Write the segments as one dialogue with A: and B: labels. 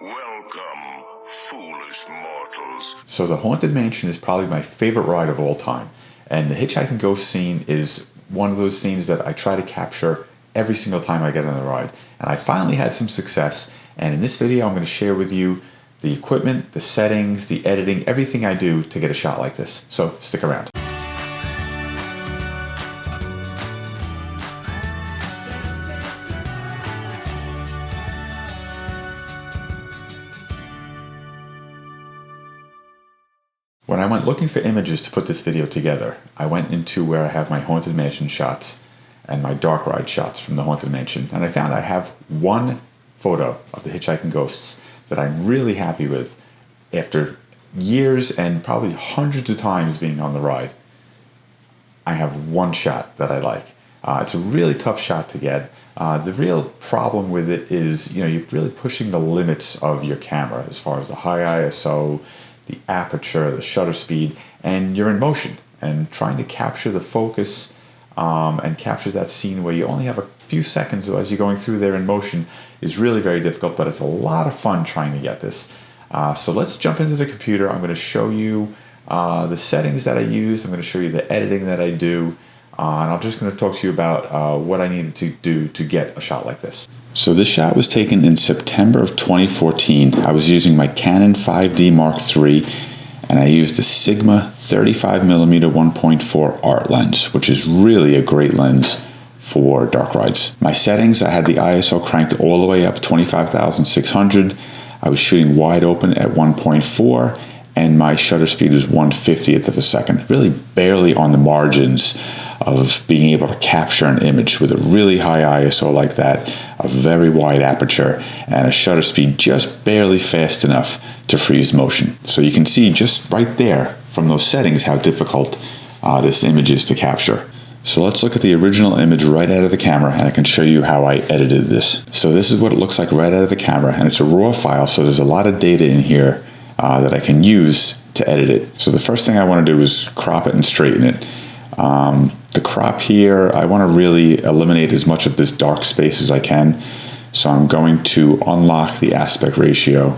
A: Welcome, foolish mortals.
B: So the Haunted Mansion is probably my favorite ride of all time. And the Hitchhiking Ghost scene is one of those scenes that I try to capture every single time I get on the ride. And I finally had some success. And in this video, I'm going to share with you the equipment, the settings, the editing, everything I do to get a shot like this. So stick around. When I went looking for images to put this video together, I went into where I have my Haunted Mansion shots and my dark ride shots from the Haunted Mansion, and I found I have one photo of the Hitchhiking Ghosts that I'm really happy with after years and probably hundreds of times being on the ride. I have one shot that I like. It's a really tough shot to get. The real problem with it is, you're really pushing the limits of your camera as far as the high ISO, the aperture, the shutter speed, and you're in motion and trying to capture the focus and capture that scene where you only have a few seconds as you're going through there in motion is really very difficult, but it's a lot of fun trying to get this. So let's jump into the computer. I'm going to show you the settings that I use. I'm going to show you the editing that I do, and I'm just going to talk to you about what I needed to do to get a shot like this. So this shot was taken in September of 2014. I was using my Canon 5D Mark III, and I used a Sigma 35mm 1.4 art lens, which is really a great lens for dark rides. My settings, I had the ISO cranked all the way up 25,600. I was shooting wide open at 1.4, and my shutter speed was 1/50th of a second, really barely on the margins of being able to capture an image with a really high ISO like that, a very wide aperture, and a shutter speed just barely fast enough to freeze motion. So you can see just right there from those settings how difficult this image is to capture. So let's look at the original image right out of the camera, and I can show you how I edited this. So this is what it looks like right out of the camera, and it's a raw file, so there's a lot of data in here that I can use to edit it. So the first thing I want to do is crop it and straighten it. The crop here, I want to really eliminate as much of this dark space as I can. So I'm going to unlock the aspect ratio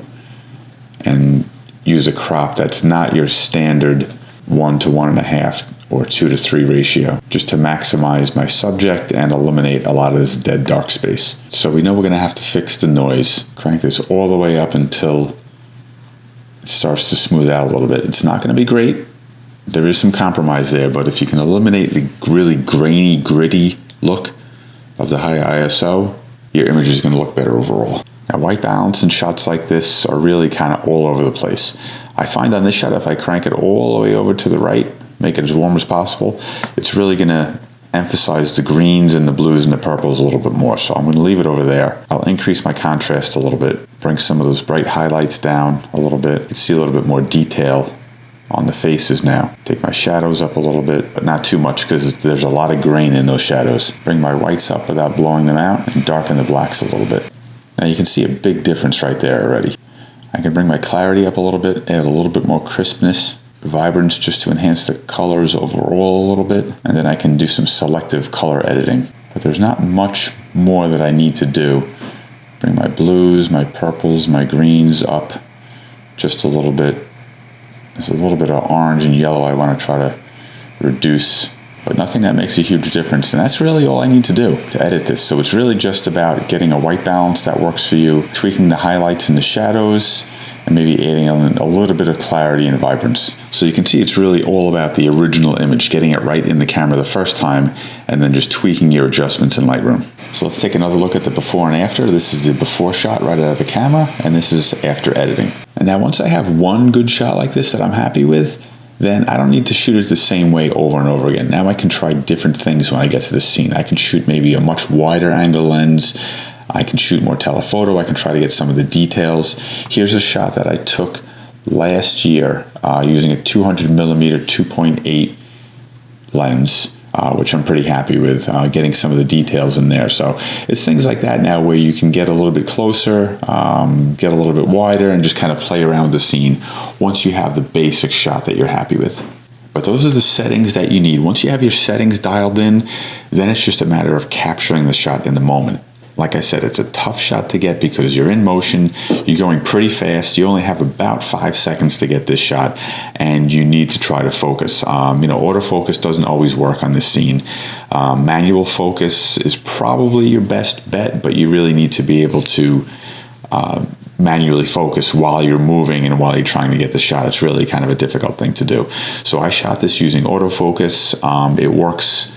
B: and use a crop that's not your standard 1 to 1.5 or 2 to 3 ratio, just to maximize my subject and eliminate a lot of this dead dark space. So we know we're going to have to fix the noise. Crank this all the way up until it starts to smooth out a little bit. It's not going to be great. There is some compromise there, but if you can eliminate the really grainy, gritty look of the high ISO, your image is going to look better overall. Now, white balance in shots like this are really kind of all over the place. I find on this shot, if I crank it all the way over to the right, make it as warm as possible, it's really going to emphasize the greens and the blues and the purples a little bit more. So I'm going to leave it over there. I'll increase my contrast a little bit, bring some of those bright highlights down a little bit. You can see a little bit more detail on the faces now. Take my shadows up a little bit, but not too much because there's a lot of grain in those shadows. Bring my whites up without blowing them out and darken the blacks a little bit. Now you can see a big difference right there already. I can bring my clarity up a little bit, add a little bit more crispness, vibrance just to enhance the colors overall a little bit, and then I can do some selective color editing. But there's not much more that I need to do. Bring my blues, my purples, my greens up just a little bit. There's a little bit of orange and yellow I want to try to reduce, but nothing that makes a huge difference. And that's really all I need to do to edit this. So it's really just about getting a white balance that works for you, tweaking the highlights and the shadows, and maybe adding a little bit of clarity and vibrance. So you can see it's really all about the original image, getting it right in the camera the first time, and then just tweaking your adjustments in Lightroom. So let's take another look at the before and after. This is the before shot right out of the camera, and this is after editing. And now once I have one good shot like this that I'm happy with, then I don't need to shoot it the same way over and over again. Now I can try different things when I get to the scene. I can shoot maybe a much wider angle lens. I can shoot more telephoto. I can try to get some of the details. Here's a shot that I took last year using a 200mm 2.8 lens. Which I'm pretty happy with, getting some of the details in there. So it's things like that now where you can get a little bit closer, get a little bit wider, and just kind of play around the scene once you have the basic shot that you're happy with. But those are the settings that you need. Once you have your settings dialed in, then it's just a matter of capturing the shot in the moment. Like I said, it's a tough shot to get because you're in motion, you're going pretty fast, you only have about 5 seconds to get this shot, and you need to try to focus. Autofocus doesn't always work on this scene. Manual focus is probably your best bet, but you really need to be able to manually focus while you're moving and while you're trying to get the shot. It's really kind of a difficult thing to do. So I shot this using autofocus. It works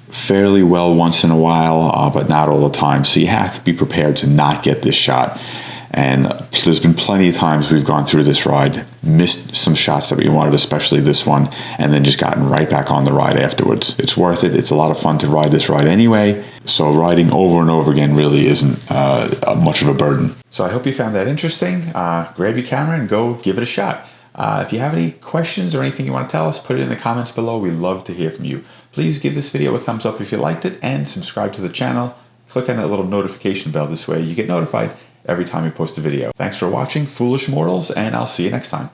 B: fairly well once in a while, but not all the time. So you have to be prepared to not get this shot. And there's been plenty of times we've gone through this ride, missed some shots that we wanted, especially this one, and then just gotten right back on the ride afterwards. It's worth it. It's a lot of fun to ride this ride anyway. So riding over and over again really isn't much of a burden. So I hope you found that interesting. Grab your camera and go give it a shot. If you have any questions or anything you want to tell us, put it in the comments below. We'd love to hear from you. Please give this video a thumbs up if you liked it and subscribe to the channel. Click on that little notification bell. This way you get notified every time we post a video. Thanks for watching, foolish mortals, and I'll see you next time.